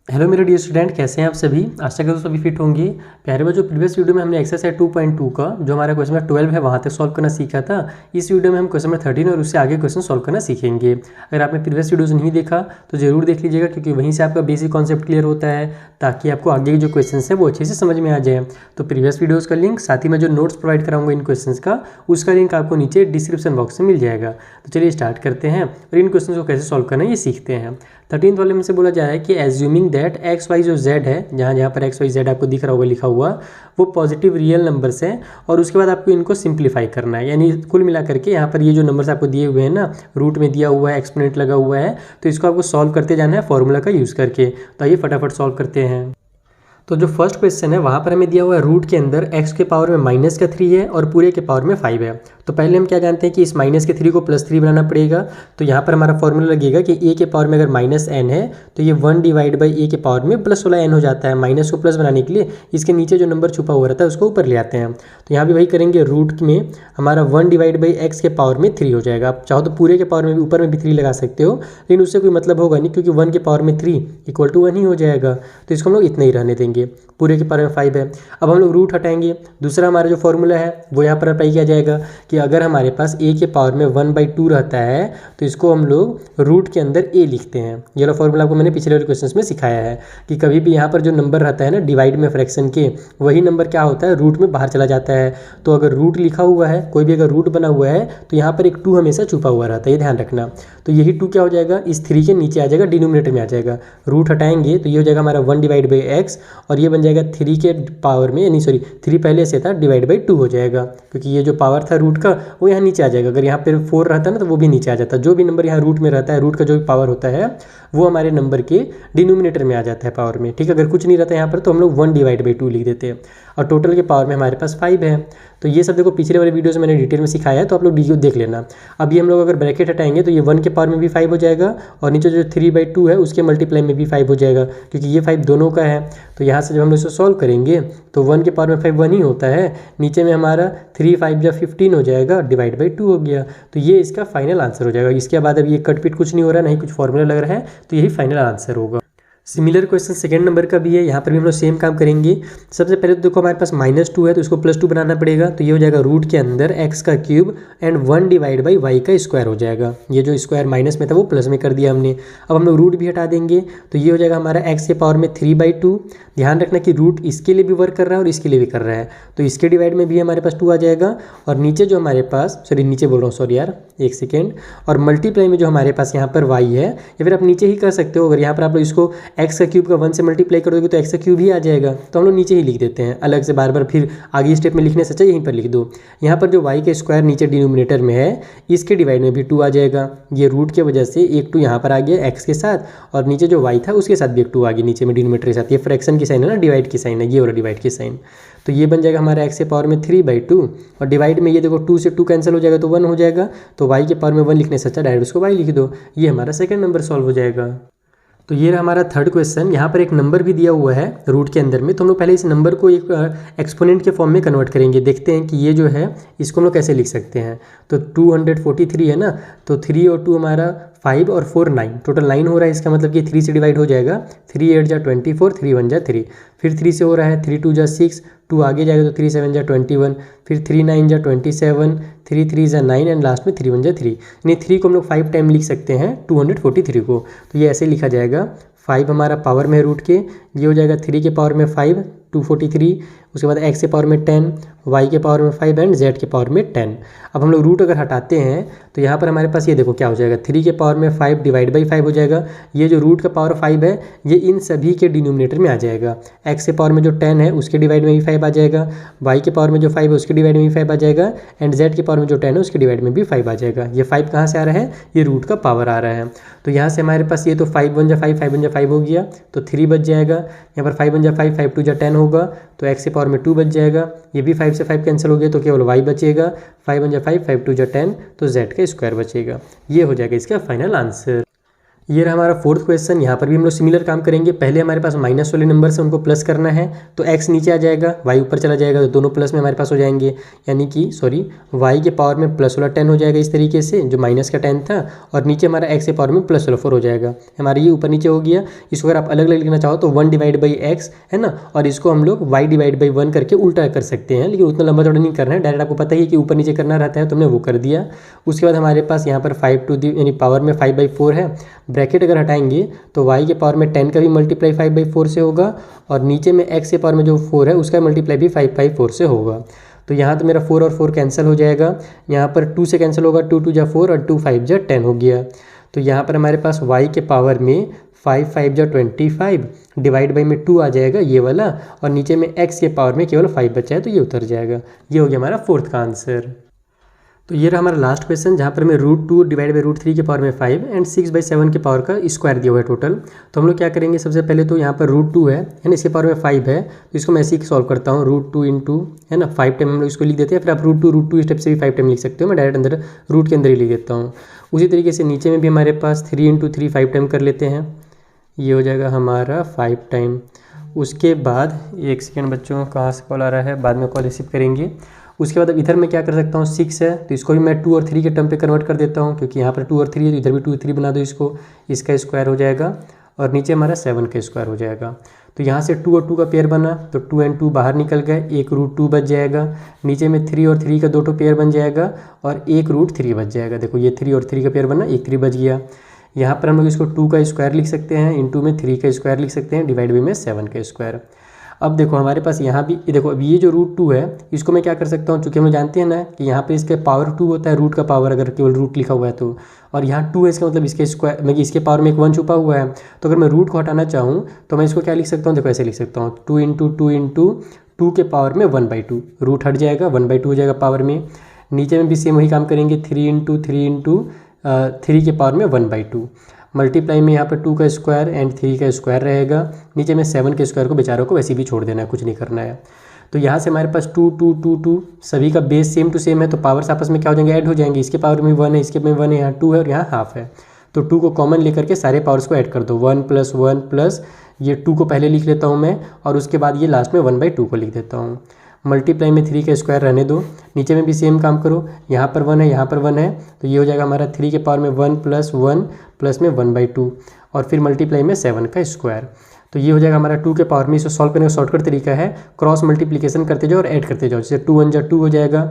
Hello मेरे dear student, कैसे हैं आप सभी। आशा करता हूँ सभी फिट होंगे। प्यारे बच्चों, प्रीवियस वीडियो में हमने एक्सरसाइज 2.2 का जो हमारा क्वेश्चन नंबर 12 है वहाँ तक सॉल्व करना सीखा था। इस वीडियो में हम क्वेश्चन नंबर 13 और उससे आगे क्वेश्चन सॉल्व करना सीखेंगे। अगर आपने प्रीवियस वीडियोज़ नहीं देखा तो जरूर देख लीजिएगा, क्योंकि वहीं से आपका बेसिक कॉन्सेप्ट क्लियर होता है, ताकि आपको आगे के जो क्वेश्चन है वो अच्छे से समझ में आ जाए। तो प्रीवियस वीडियोज़ का लिंक, साथ ही मैं जो नोट्स प्रोवाइड कराऊंगा इन क्वेश्चन का, उसका लिंक आपको नीचे डिस्क्रिप्शन बॉक्स में मिल जाएगा। तो चलिए स्टार्ट करते हैं और इन क्वेश्चन को कैसे सॉल्व करना है ये सीखते हैं। 13th वाले में से बोला जा रहा है कि एज्यूमिंग दैट एक्स वाई जो जेड है, जहाँ जहाँ पर एक्स वाई जेड आपको दिख रहा होगा लिखा हुआ, वो पॉजिटिव रियल नंबर्स हैं। और उसके बाद आपको इनको सिंप्लीफाई करना है, यानी कुल मिला करके यहाँ पर ये जो नंबर्स आपको दिए हुए हैं ना, रूट में दिया हुआ है, एक्सपोनेंट लगा हुआ है, तो इसको आपको सॉल्व करते जाना है फॉर्मूला का यूज़ करके। तो आइए फटाफट सॉल्व करते हैं। तो जो फर्स्ट क्वेश्चन है वहाँ पर हमें दिया हुआ है रूट के अंदर x के पावर में माइनस का 3 है और पूरे के पावर में 5 है। तो पहले हम क्या जानते हैं कि इस माइनस के 3 को +3 बनाना पड़ेगा। तो यहाँ पर हमारा फॉर्मूला लगेगा कि a के पावर में अगर -n है तो ये 1 डिवाइड बाई a के पावर में प्लस वाला n हो जाता है। माइनस को प्लस बनाने के लिए इसके नीचे जो नंबर छुपा हुआ रहता है उसको ऊपर ले आते हैं। तो यहाँ भी वही करेंगे, रूट में हमारा 1 डिवाइड बाई x के पावर में 3 हो जाएगा। आप चाहो तो पूरे के पावर में भी ऊपर में भी 3 लगा सकते हो, लेकिन उससे कोई मतलब होगा नहीं, क्योंकि 1 के पावर में 3 इक्वल टू 1 ही हो जाएगा। तो इसको हम लोग इतना ही रहने देंगे। पूरे के पावर में 5 है। अब हम लोग रूट हटाएंगे। दूसरा हमारा जो फॉर्मूला है वो यहाँ पर अप्लाई किया जाएगा कि अगर हमारे पास a के पावर में 1/2 रहता है तो इसको हम लोग रूट के अंदर a लिखते हैं। ये वाला फॉर्मूला आपको मैंने पिछले वाले क्वेश्चन में सिखाया है कि कभी भी यहाँ पर जो नंबर रहता है ना डिवाइड में फ्रैक्शन के, वही नंबर क्या होता है, रूट में बाहर चला जाता है। तो अगर रूट लिखा हुआ है, कोई भी अगर रूट बना हुआ है, तो यहाँ पर एक 2 हमेशा छुपा हुआ रहता है, ये ध्यान रखना। तो यही 2 क्या हो जाएगा, इस 3 के नीचे आ जाएगा, डिनोमिनेटर में आ जाएगा। रूट हटाएंगे तो ये हो जाएगा हमारा 1 डिवाइड बाई एक्स, और ये बन जाएगा 3 के पावर में, यानी सॉरी 3 पहले से था, डिवाइड बाई 2 हो जाएगा, क्योंकि ये जो पावर था रूट का वो यहाँ नीचे आ जाएगा। अगर यहाँ पे 4 रहता ना तो वो भी नीचे आ जाता। जो भी नंबर यहाँ रूट में रहता है, रूट का जो भी पावर होता है वो हमारे नंबर के डिनोमिनेटर में आ जाता है, पावर में। ठीक है, अगर कुछ नहीं रहता यहाँ पर तो हम लोग 1 डिवाइड बाई 2 लिख देते हैं, और टोटल के पावर में हमारे पास 5 है। तो ये सब देखो पिछले वाले वीडियोस में मैंने डिटेल में सिखाया है, तो आप लोग वीडियो देख लेना। अब ये हम लोग अगर ब्रैकेट हटाएंगे तो ये 1 के पावर में भी 5 हो जाएगा, और नीचे जो 3/2 है उसके मल्टीप्लाई में भी 5 हो जाएगा, क्योंकि ये 5 दोनों का है। तो यहाँ से जब हम लोग इसको सॉल्व करेंगे तो 1 के पावर में 5 1 ही होता है, नीचे में हमारा 3 5 या 15 हो जाएगा, डिवाइड बाई 2 हो गया। तो ये इसका फाइनल आंसर हो जाएगा। इसके बाद अब ये कट पिट कुछ नहीं हो रहा, नहीं कुछ फॉर्मूला लग रहा है, तो यही फाइनल आंसर होगा। सिमिलर क्वेश्चन सेकंड नंबर का भी है, यहाँ पर भी हम लोग सेम काम करेंगे। सबसे पहले तो देखो हमारे पास -2 है तो इसको +2 बनाना पड़ेगा। तो ये हो जाएगा रूट के अंदर x का cube and 1 divide by y का स्क्वायर हो जाएगा। ये जो स्क्वायर माइनस में था वो प्लस में कर दिया हमने। अब हम लोग रूट भी हटा देंगे, तो ये हो जाएगा हमारा x के पावर में 3/2। ध्यान रखना कि रूट इसके लिए भी वर्क कर रहा है और इसके लिए भी कर रहा है, तो इसके डिवाइड में भी हमारे पास 2 आ जाएगा। और नीचे जो हमारे पास, सॉरी नीचे बोल रहा हूँ, सॉरी यार एक सेकेंड, और मल्टीप्लाई में जो हमारे पास यहाँ पर y है, या फिर आप नीचे ही कर सकते हो। अगर यहाँ पर आप लोग इसको x का क्यूब का 1 से मल्टीप्लाई करोगे तो x का क्यूब ही आ जाएगा, तो हम लोग नीचे ही लिख देते हैं, अलग से बार बार फिर आगे स्टेप में लिखने से अच्छा यहीं पर लिख दो। यहाँ पर जो y का स्क्वायर नीचे डिनोमिनेटर में है, इसके डिवाइड में भी 2 आ जाएगा। ये रूट के वजह से एक 2 यहाँ पर आ गया x के साथ, और नीचे जो y था उसके साथ भी एक 2 आ गया नीचे में डिनोमिनेटर के साथ। ये फ्रैक्शन की साइन है ना, डिवाइड की साइन है, ये वाला डिवाइड की साइन। तो ये बन जाएगा हमारा x के पावर में 3/2, और डिवाइड में ये देखो 2 से 2 कैंसिल हो जाएगा तो 1 हो जाएगा। तो y के पावर में 1 लिखने से अच्छा डायरेक्ट उसको y लिख दो। ये हमारा सेकंड नंबर सॉल्व हो जाएगा। तो ये रहा हमारा थर्ड क्वेश्चन। यहाँ पर एक नंबर भी दिया हुआ है रूट के अंदर में, तो हम लोग पहले इस नंबर को एक एक्सपोनेंट के फॉर्म में कन्वर्ट करेंगे। देखते हैं कि ये जो है इसको हम लोग कैसे लिख सकते हैं। तो 243 है ना, तो 3 और 2 हमारा 5 और 4 9, टोटल 9 हो रहा है। इसका मतलब कि 3 से डिवाइड हो जाएगा। 3 8 जा 24, 3 1 जा 3, फिर 3 से हो रहा है, 3 2 जा 6, 2 आगे जाएगा तो 3 7 जा 21, फिर 3 9 जा 27, 3 3 जा 9, एंड लास्ट में 3 1 जा 3। यानी 3 को हम लोग 5 टाइम लिख सकते हैं 243 को। तो ये ऐसे लिखा जाएगा, 5 हमारा पावर में है रूट के, ये हो जाएगा 3 के पावर में 5 243, उसके बाद x के पावर में 10, y के पावर में 5 एंड z के पावर में 10। अब हम लोग रूट अगर हटाते हैं तो यहाँ पर हमारे पास ये देखो क्या हो जाएगा, 3 के पावर में 5 डिवाइड बाई 5 हो जाएगा। ये जो रूट का पावर 5 है ये इन सभी के डिनोमिनेटर में आ जाएगा। x के पावर में जो 10 है उसके डिवाइड में भी 5 आ जाएगा, y के पावर में जो 5 है उसके डिवाइड में भी 5 आ जाएगा, एंड z के पावर में जो 10 है उसके डिवाइड में भी 5 आ जाएगा। ये 5 कहाँ से आ रहा है, ये रूट का पावर आ रहा है। तो यहाँ से हमारे पास ये तो 5 1 जा 5, 5 1 जा 5 हो गया, तो 3 बच जाएगा। यहाँ पर 5 1 जा 5, 5 2 जा 10 होगा, तो x के पावर में 2 बच जाएगा। ये भी 5 से 5 कैंसिल हो गया तो केवल y बचेगा। 5 1 जा 5, 5 2 जा 10, तो z का स्क्वायर बचेगा। ये हो जाएगा इसका फाइनल आंसर। ये रहा हमारा फोर्थ क्वेश्चन। यहाँ पर भी हम लोग सिमिलर काम करेंगे। पहले हमारे पास माइनस वाले नंबर से उनको प्लस करना है, तो x नीचे आ जाएगा, y ऊपर चला जाएगा, तो दोनों प्लस में हमारे पास हो जाएंगे, यानी कि y के पावर में प्लस वाला 10 हो जाएगा इस तरीके से, जो माइनस का 10 था, और नीचे हमारा x के पावर में प्लस वाला 4 हो जाएगा। हमारा ये ऊपर नीचे हो गया। इसको अगर आप अलग अलग लिखना चाहो तो 1 डिवाइड बाई एक्स है ना, और इसको हम लोग y डिवाइड बाई 1 करके उल्टा कर सकते हैं, लेकिन उतना लंबा चौड़ा नहीं करना है, डायरेक्ट आपको पता ही है कि ऊपर नीचे करना रहता है, तो हमने वो कर दिया। उसके बाद हमारे पास यहाँ पर 5 टू दी यानी पावर में 5/4 है। ब्रैकेट अगर हटाएंगे तो y के पावर में 10 का भी मल्टीप्लाई 5/4 से होगा, और नीचे में x के पावर में जो 4 है उसका मल्टीप्लाई भी 5/4 से होगा। तो यहाँ तो मेरा 4 और 4 कैंसिल हो जाएगा, यहाँ पर 2 से कैंसिल होगा, 2 2 जा 4 और 2 5 जा 10 हो गया। तो यहाँ पर हमारे पास y के पावर में 5 5 जा 25 डिवाइड बाई में 2 आ जाएगा ये वाला, और नीचे में x के पावर में केवल 5 बचा है, तो ये उतर जाएगा। ये हो गया हमारा फोर्थ का आंसर। तो ये रहा हमारा लास्ट क्वेश्चन, जहाँ पर हमें √2 डिवाइड बाई √3 के पावर में 5 एंड 6/7 के पावर का स्क्वायर दिया हुआ है टोटल। तो हम लोग क्या करेंगे, सबसे पहले तो यहाँ पर √2 है ना, इसके पावर में 5 है, तो इसको मैं ऐसे ही सॉल्व करता हूँ। √2 इंटू है ना 5 टाइम हम लोग इसको लिख देते हैं, फिर आप √2 स्टेप से भी 5 टाइम लिख सकते हो, मैं डायरेक्ट अंदर रूट के अंदर ही लिख देता हूँ। उसी तरीके से नीचे में भी हमारे पास 3 इंटू 3 5 टाइम कर लेते हैं, ये हो जाएगा हमारा 5 टाइम। उसके बाद 1 सेकेंड बच्चों, कहाँ से कॉल आ रहा है, बाद में कॉल रिसीव करेंगे। उसके बाद अब इधर मैं क्या कर सकता हूँ, 6 है तो इसको भी मैं 2 और 3 के टर्म पे कन्वर्ट कर देता हूँ, क्योंकि यहाँ पर 2 और 3 है, तो इधर भी 2 3 बना दो इसको, इसका स्क्वायर हो जाएगा, और नीचे हमारा 7 का स्क्वायर हो जाएगा। तो यहाँ से 2 और 2 का पेयर बना, तो 2 और 2 बाहर निकल गए, एक √2 बच जाएगा। नीचे में 3 और 3 का 2 पेयर बन जाएगा, और एक √3 बच जाएगा। देखो ये 3 और 3 का पेयर बना, एक 3 बच गया। यहाँ पर हम लोग इसको 2 का स्क्वायर लिख सकते हैं, इंटू में 3 का स्क्वायर लिख सकते हैं, डिवाइड बाई में 7 का स्क्वायर। अब देखो हमारे पास यहाँ भी देखो, अब ये जो √2 है इसको मैं क्या कर सकता हूँ, चूँकि हम लोग जानते हैं ना कि यहाँ पे इसके पावर 2 होता है, रूट का पावर अगर केवल रूट लिखा हुआ है तो, और यहाँ 2 है इसका मतलब इसके स्क्वायर में इसके पावर में एक 1 छुपा हुआ है। तो अगर मैं रूट को हटाना चाहूँ तो मैं इसको क्या लिख सकता हूँ, देखो ऐसे लिख सकता हूँ, 2 इंटू 2 इंटू 2 के पावर में 1/2, रूट हट जाएगा, 1/2 हो जाएगा पावर में। नीचे में भी सेम वही काम करेंगे, 3 इंटू 3 इंटू 3 के पावर में 1/2, मल्टीप्लाई में यहाँ पर 2 का स्क्वायर एंड 3 का स्क्वायर रहेगा, नीचे में 7 के स्क्वायर को बेचारों को वैसे भी छोड़ देना है, कुछ नहीं करना है। तो यहाँ से हमारे पास 2 2 2 2 सभी का बेस सेम टू सेम है, तो पावर्स आपस में क्या हो जाएंगे, ऐड हो जाएंगे। इसके पावर में 1 है, इसके में 1 है, यहाँ 2 है और यहाँ हाफ है, तो 2 को कॉमन लेकर के सारे पावर्स को ऐड कर दो, 1 + 1 प्लस ये 2 को पहले लिख लेता हूँ मैं, और उसके बाद ये लास्ट में 1/2 को लिख देता हूँ। मल्टीप्लाई में 3 का स्क्वायर रहने दो, नीचे में भी सेम काम करो, यहाँ पर 1 है, यहाँ पर 1 है, तो ये हो जाएगा हमारा 3 के पावर में 1 + 1 प्लस में 1/2, और फिर मल्टीप्लाई में 7 का स्क्वायर। तो ये हो जाएगा हमारा 2 के पावर में। इसको सॉल्व करने का शॉर्टकट तरीका है, क्रॉस मल्टीप्लिकेशन करते जाओ और ऐड करते जाओ। जैसे 2 1 जा 2 हो जाएगा,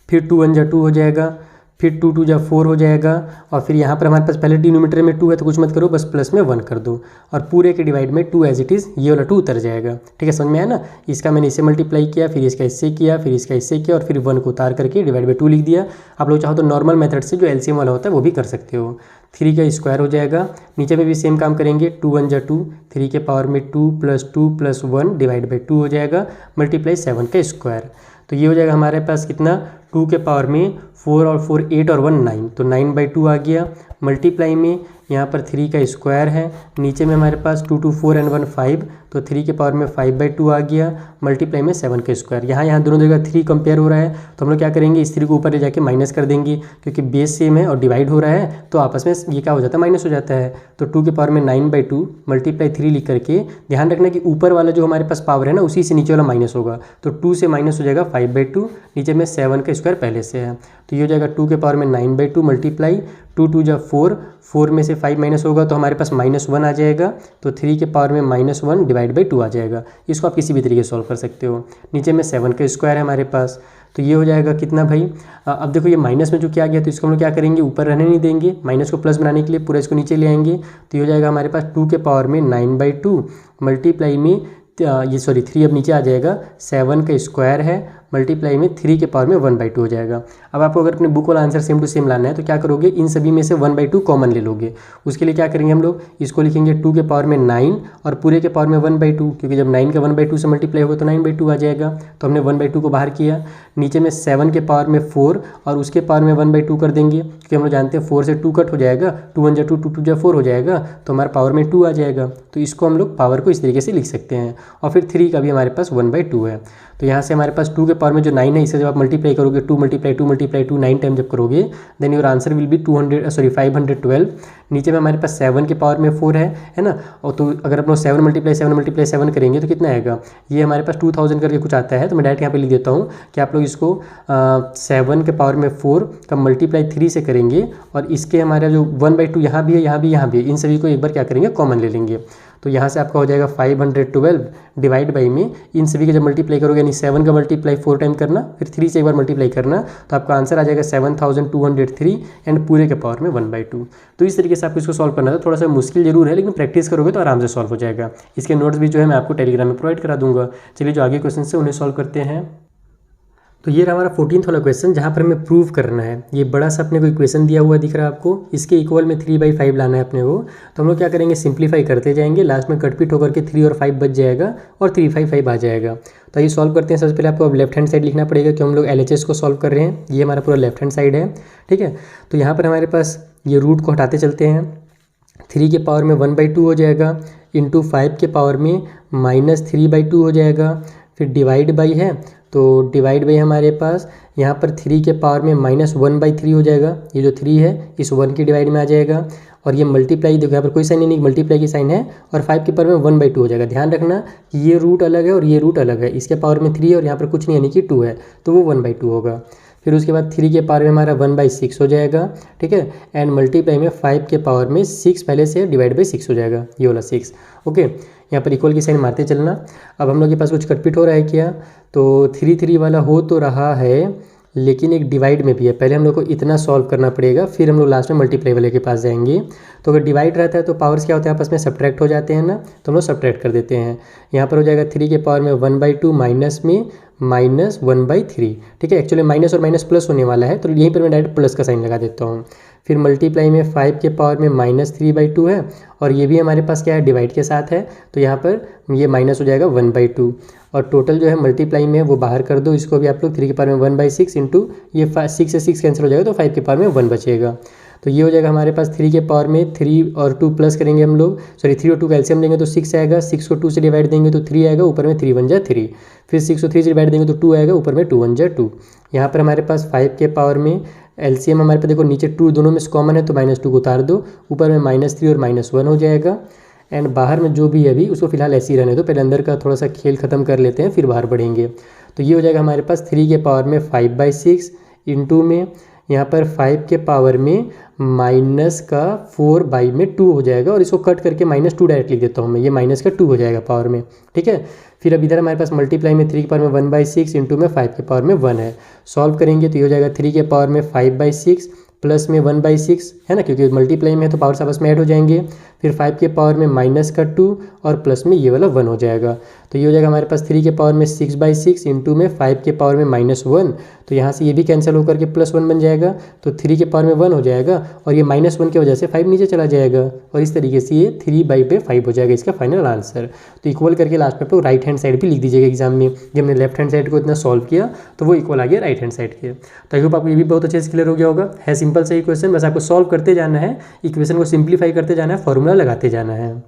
फिर 2 1 जा 2 हो जाएगा, फिर 2 2 जा 4 हो जाएगा, और फिर यहाँ पर हमारे पास पहले डिनोमिनेटर में 2 है तो कुछ मत करो, बस प्लस में 1 कर दो, और पूरे के डिवाइड में 2 एज इट इज़, ये वाला 2 उतर जाएगा। ठीक है, समझ में आया ना। इसका मैंने इससे मल्टीप्लाई किया, फिर इसका इससे किया, फिर इसका इससे किया, और फिर 1 को उतार करके डिवाइड बाई 2 लिख दिया। आप लोग चाहो तो नॉर्मल मेथड से जो एलसीएम वाला होता है वो भी कर सकते हो। 3 का स्क्वायर हो जाएगा, नीचे में भी सेम काम करेंगे, 2 1 जा 2, 3 के पावर में 2 + 2 + 1 डिवाइड बाई 2 हो जाएगा, मल्टीप्लाई 7 का स्क्वायर। तो ये हो जाएगा हमारे पास कितना, 2 के पावर में 4 और 4 8 और 1 9, तो 9/2 आ गया। मल्टीप्लाई में यहाँ पर 3 का स्क्वायर है, नीचे में हमारे पास 2 2 4 and 1 5, तो 3 के पावर में 5/2 आ गया, मल्टीप्लाई में 7 का स्क्वायर। यहाँ दोनों जगह 3 कंपेयर हो रहा है, तो हम लोग क्या करेंगे, इस 3 को ऊपर ले जाके माइनस कर देंगे, क्योंकि बेस सेम है और डिवाइड हो रहा है, तो आपस में ये क्या हो जाता है, माइनस हो जाता है। तो 2 के पावर में 9/2 मल्टीप्लाई 3 लिख करके, ध्यान रखना कि ऊपर वाला जो हमारे पास पावर है ना उसी से नीचे वाला माइनस होगा, तो 2 से माइनस हो जाएगा 5/2, नीचे में 7 का स्क्वायर पहले से है, तो ये हो जाएगा 2 के पावर में 9/2 मल्टीप्लाई 2 2 जा 4, 4 में से 5 माइनस होगा तो हमारे पास -1 आ जाएगा, तो 3 के पावर में -1 डिवाइड बाई 2 आ जाएगा। इसको आप किसी भी तरीके से सॉल्व कर सकते हो। नीचे में 7 का स्क्वायर है हमारे पास, तो ये हो जाएगा कितना भाई, अब देखो ये माइनस में जो क्या गया तो इसको हम लोग क्या करेंगे, ऊपर रहने नहीं देंगे, माइनस को प्लस बनाने के लिए पूरा इसको नीचे ले आएंगे, तो ये हो जाएगा हमारे पास 2 के पावर में 9/2 मल्टीप्लाई में ये 3 अब नीचे आ जाएगा, 7 का स्क्वायर है, मल्टीप्लाई में 3 के पावर में 1/2 हो जाएगा। अब आपको अगर अपने बुक वाला आंसर सेम टू सेम लाना है तो क्या करोगे, इन सभी में से 1/2 कॉमन ले लोगे। उसके लिए क्या करेंगे हम लोग, इसको लिखेंगे 2 के पावर में 9 और पूरे के पावर में 1/2, क्योंकि जब 9 का 1/2 से मल्टीप्लाई होगा तो 9/2 आ जाएगा, तो हमने 1/2 को बाहर किया। नीचे में 7 के पावर में 4 और उसके पावर में 1/2 कर देंगे, क्योंकि हम लोग जानते हैं 4 से 2 कट हो जाएगा, 2 1 जा 2, 2 2 जा 4 हो जाएगा, तो हमारे पावर में 2 आ जाएगा। तो इसको हम लोग पावर को इस तरीके से लिख सकते हैं, और फिर 3 का भी हमारे पास 1/2 है। तो यहाँ से हमारे पास 2 के पावर में जो 9 है इसे जब आप मल्टीप्लाई करोगे 2 × 2 9 टाइम जब करोगे then your answer will be 512। नीचे में हमारे पास 7 के पावर में 4 है ना। और तो अगर आप लोग 7 × 7 करेंगे तो कितना आएगा, ये हमारे पास 2000 करके कुछ आता है। तो मैं डायरेक्ट यहाँ पे लिख देता हूँ कि आप लोग इसको 7 के पावर में 4 का मल्टीप्लाई 3 से करेंगे और इसके हमारा जो 1/2 यहाँ भी है, यहाँ भी है, इन सभी को एक बार क्या करेंगे कॉमन ले लेंगे। तो यहाँ से आपका हो जाएगा 512 डिवाइड बाई में इन सभी का जब मल्टीप्लाई करोगे यानी 7 का मल्टीप्लाई 4 टाइम करना फिर 3 से एक बार मल्टीप्लाई करना तो आपका आंसर आ जाएगा 7203 एंड पूरे के पावर में 1/2। तो इस तरीके से आपको इसको सॉल्व करना था। थोड़ा सा मुश्किल जरूर है लेकिन प्रैक्टिस करोगे तो आराम से सॉल्व हो जाएगा। इसके नोट्स भी जो है मैं आपको टेलीग्राम में प्रोवाइड करा दूंगा। चलिए जो आगे क्वेश्चन है उन्हें सॉल्व करते हैं। तो ये रहा हमारा 14th वाला क्वेश्चन जहाँ पर हमें प्रूव करना है। ये बड़ा सा अपने को इक्वेशन दिया हुआ दिख रहा है आपको, इसके इक्वल में 3/5 लाना है अपने को। तो हम लोग क्या करेंगे सिंप्लीफाई करते जाएंगे, लास्ट में कटपीट होकर के 3 और 5 बच जाएगा और 3 5 5 आ जाएगा। तो ये सॉल्व करते हैं। सबसे पहले आपको अब लेफ्ट हैंड साइड लिखना पड़ेगा क्योंकि हम लोग LHS को सॉल्व कर रहे हैं। ये हमारा पूरा लेफ्ट हैंड साइड है, ठीक है। तो यहाँ पर हमारे पास ये रूट को हटाते चलते हैं। 3 के पावर में 1/2 हो जाएगा इंटू 5 के पावर में -3/2 हो जाएगा। फिर डिवाइड बाई है तो डिवाइड बाई हमारे पास यहाँ पर 3 के पावर में -1/3 हो जाएगा। ये जो 3 है इस 1 की डिवाइड में आ जाएगा और ये मल्टीप्लाई देखो यहाँ पर कोई साइन नहीं, मल्टीप्लाई की साइन है और 5 के पावर में 1/2 हो जाएगा। ध्यान रखना कि ये रूट अलग है और ये रूट अलग है। इसके पावर में 3 है और यहाँ पर कुछ नहीं यानी कि 2 है तो वो 1/2 होगा। फिर उसके बाद 3 के पावर में हमारा 1/6 हो जाएगा, ठीक है। एंड मल्टीप्लाई में 5 के पावर में 6 पहले से डिवाइड बाई 6 हो जाएगा, ये वाला 6, ओके। यहाँ पर इक्वल की साइन मारते चलना। अब हम लोग के पास कुछ कटपीट हो रहा है क्या, तो 3 3 वाला हो तो रहा है लेकिन एक डिवाइड में भी है। पहले हम लोग को इतना सॉल्व करना पड़ेगा फिर हम लोग लास्ट में मल्टीप्लाई वाले के पास जाएंगे। तो अगर डिवाइड रहता है तो पावर्स क्या होते हैं आपस में सब्ट्रैक्ट हो जाते हैं ना, तो हम लोग सब्ट्रैक्ट कर देते हैं। यहाँ पर हो जाएगा 3 के पावर में 1/2 माइनस में -1/3, ठीक है। एक्चुअली माइनस और माइनस प्लस होने वाला है तो यहीं पर मैं डायरेक्ट प्लस का साइन लगा देता हूँ। फिर मल्टीप्लाई में 5 के पावर में -3/2 है और ये भी हमारे पास क्या है डिवाइड के साथ है तो यहाँ पर ये माइनस हो जाएगा 1/2 और टोटल जो है मल्टीप्लाई में वो बाहर कर दो। इसको भी आप लोग 3 के पावर में 1/6 इंटू ये 6 से 6 कैंसिल हो जाएगा तो 5 के पावर में 1 बचेगा। तो ये हो जाएगा हमारे पास 3 के पावर में 3 और 2 प्लस करेंगे हम लोग, सॉरी 3 और 2 कैल्सियम लेंगे तो 6 आएगा। 6 को 2 से डिवाइड देंगे तो 3 आएगा, ऊपर में 3 1 जा 3। फिर 6 को 3 से डिवाइड देंगे तो 2 आएगा, ऊपर में 2 1 जा 2। यहाँ पर हमारे पास 5 के पावर में LCM हमारे पास देखो नीचे 2 दोनों में कॉमन है तो -2 को उतार दो, ऊपर में -3 और -1 हो जाएगा। एंड बाहर में जो भी है अभी उसको फिलहाल ऐसे ही रहने दो, पहले अंदर का थोड़ा सा खेल खत्म कर लेते हैं फिर बाहर बढ़ेंगे। तो ये हो जाएगा हमारे पास 3 के पावर में 5/6 इंटू में यहाँ पर 5 के पावर में -4/2 हो जाएगा और इसको कट करके -2 डायरेक्ट लिख देता हूँ मैं, ये -2 हो जाएगा पावर में, ठीक है। फिर अब इधर हमारे पास मल्टीप्लाई में 3 के पावर में 1/6 इंटू में 5 के पावर में 1 है। सॉल्व करेंगे तो ये हो जाएगा 3 के पावर में 5/6 प्लस में 1/6 है ना, क्योंकि मल्टीप्लाई में है तो पावर्स आपस में ऐड हो जाएंगे। फिर 5 के पावर में -2 और प्लस में ये वाला 1 हो जाएगा। तो ये हो जाएगा हमारे पास 3 के पावर में 6/6 इंटू में 5 के पावर में -1, तो यहाँ से ये भी कैंसिल होकर के +1 बन जाएगा तो 3 के पावर में 1 हो जाएगा और ये -1 की वजह से 5 नीचे चला जाएगा और इस तरीके से ये 3/5 हो जाएगा इसका फाइनल आंसर। तो इक्वल करके लास्ट में आप लोग राइट हैंड साइड भी लिख दीजिएगा एग्जाम में। जब हमने लेफ्ट हैंड साइड को इतना सॉल्व किया तो वो इक्वल आ गया राइट हैंड साइड के। तो आई होप आपको ये भी बहुत अच्छे से क्लियर हो गया होगा। है सिंपल सा इक्वेशन, बस आपको सॉल्व करते जाना है, इक्वेशन को सिंप्लीफाई करते जाना है, फॉर्मूला लगाते जाना है।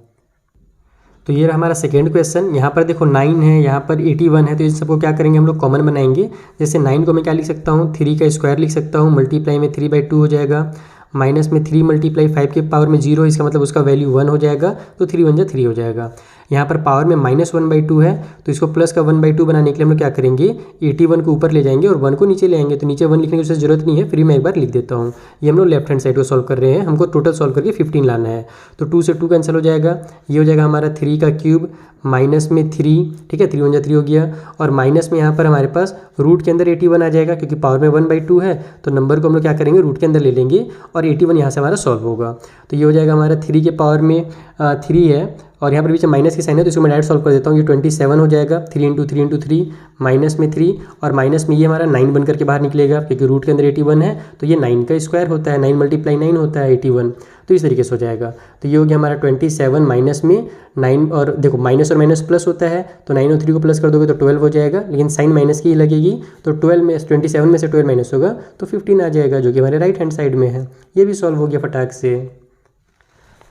तो ये रहा हमारा सेकेंड क्वेश्चन। यहाँ पर देखो 9 है, यहाँ पर 81 है, तो इस सबको क्या करेंगे हम लोग कॉमन बनाएंगे। जैसे 9 को मैं क्या लिख सकता हूँ 3 का स्क्वायर लिख सकता हूँ, मल्टीप्लाई में 3/2 हो जाएगा, माइनस में 3 मल्टीप्लाई 5 के पावर में 0, इसका मतलब उसका वैल्यू 1 हो जाएगा तो 3 1 जा 3 हो जाएगा। यहाँ पर पावर में -1/2 है तो इसको प्लस का 1/2 बनाने के लिए हम लोग क्या करेंगे 81 को ऊपर ले जाएंगे और 1 को नीचे ले आएंगे। तो नीचे 1 लिखने की जरूरत नहीं है, फिर मैं एक बार लिख देता हूँ। ये हम लोग लेफ्ट हैंड साइड को सॉल्व कर रहे हैं, हमको टोटल सॉल्व करके 15 लाना है। तो 2 से 2 कैंसिल हो जाएगा, ये हो जाएगा हमारा 3 का क्यूब माइनस में 3, ठीक है 3 1 जा 3 हो गया, और माइनस में यहाँ पर हमारे पास रूट के अंदर 81 आ जाएगा क्योंकि पावर में 1/2 है तो नंबर को हम लोग क्या करेंगे रूट के अंदर ले लेंगे और 81 यहाँ से हमारा सॉल्व होगा। तो ये हो जाएगा हमारा 3 के पावर में 3 है और यहाँ पर बीच में माइनस की साइन है तो इसको मैं डायरेक्ट सॉल्व कर देता हूँ। ये 27 हो जाएगा, 3 × 3 × 3 माइनस में 3 और माइनस में ये हमारा 9 बन करके बाहर निकलेगा क्योंकि रूट के अंदर 81 है तो ये 9 का स्क्वायर होता है, 9 × 9 होता है 81, तो इस तरीके से हो जाएगा। तो ये हो गया हमारा 27 माइनस में 9, और देखो माइनस और माइनस प्लस होता है तो 9 और 3 को प्लस कर दोगे तो 12 हो जाएगा, लेकिन साइन माइनस की ही लगेगी तो 12 में 27 में से 12 माइनस होगा तो 15 आ जाएगा जो कि हमारे राइट हैंड साइड में है। ये भी सॉल्व हो गया फटाक से।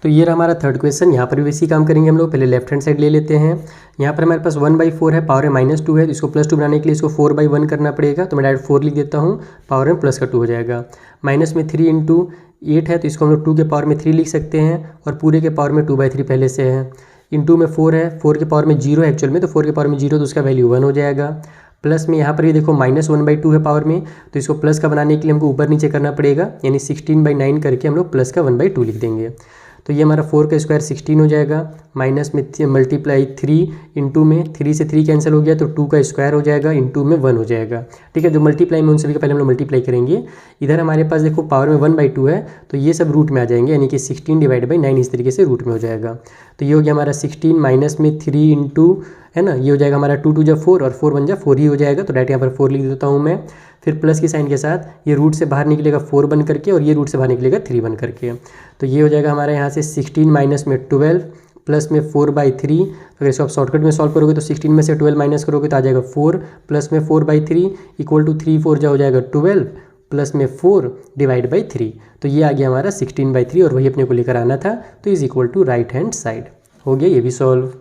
तो ये रहा हमारा थर्ड क्वेश्चन। यहाँ पर भी वैसे ही काम करेंगे हम लोग। पहले लेफ्ट हैंड साइड ले लेते हैं। यहाँ पर हमारे पास 1/4 है, पावर में -2 है, तो इसको +2 बनाने के लिए इसको 4/1 करना पड़ेगा। तो मैं डायरेक्ट 4 लिख देता हूँ, पावर में प्लस का 2 हो जाएगा। माइनस में 3 × 8 है, तो इसको हम लोग 2 के पावर में 3 लिख सकते हैं, और पूरे के पावर में 2/3 पहले से है। इंटू में 4 है, 4 के पावर में 0 है एक्चुअल में, तो 4 के पावर में 0 तो उसका वैल्यू 1 हो जाएगा। प्लस में यहाँ पर ये देखो -1/2 है पावर में, तो इसको प्लस का बनाने के लिए हमको ऊपर नीचे करना पड़ेगा, यानी 16/9 करके हम लोग प्लस का 1/2 लिख देंगे। तो ये हमारा 4 का स्क्वायर 16 हो जाएगा। माइनस में मल्टीप्लाई 3 इंटू में 3 से 3 कैंसिल हो गया, तो 2 का स्क्वायर हो जाएगा, इंटू में 1 हो जाएगा। ठीक है, जो मल्टीप्लाई में उन सभी का पहले हम लोग मल्टीप्लाई करेंगे। इधर हमारे पास देखो पावर में 1/2 है, तो ये सब रूट में आ जाएंगे, यानी कि 16/9 इस तरीके से रूट में हो जाएगा। तो ये हो गया हमारा 16 माइनस में 3 इंटू, है ना, ये हो जाएगा हमारा 2 × 2 = 4 और 4 × 1 = 4 ही हो जाएगा। तो डायरेक्ट यहाँ पर 4 लिख देता हूँ मैं। फिर प्लस की साइन के साथ ये रूट से बाहर निकलेगा 4 बन करके, और ये रूट से बाहर निकलेगा 3 बन करके। तो ये हो जाएगा हमारे यहाँ से 16 माइनस में 12 प्लस में 4/3। अगर इसको आप शॉर्टकट में सॉल्व करोगे तो 16 में से 12 माइनस करोगे तो आ जाएगा 4, प्लस में 4/3 इक्वल टू 3 4 हो जाएगा 12, प्लस में 4 / 3। तो ये आ गया हमारा 16/3, और वही अपने को लेकर आना था, तो is equal to right hand side. हो गया ये भी सॉल्व।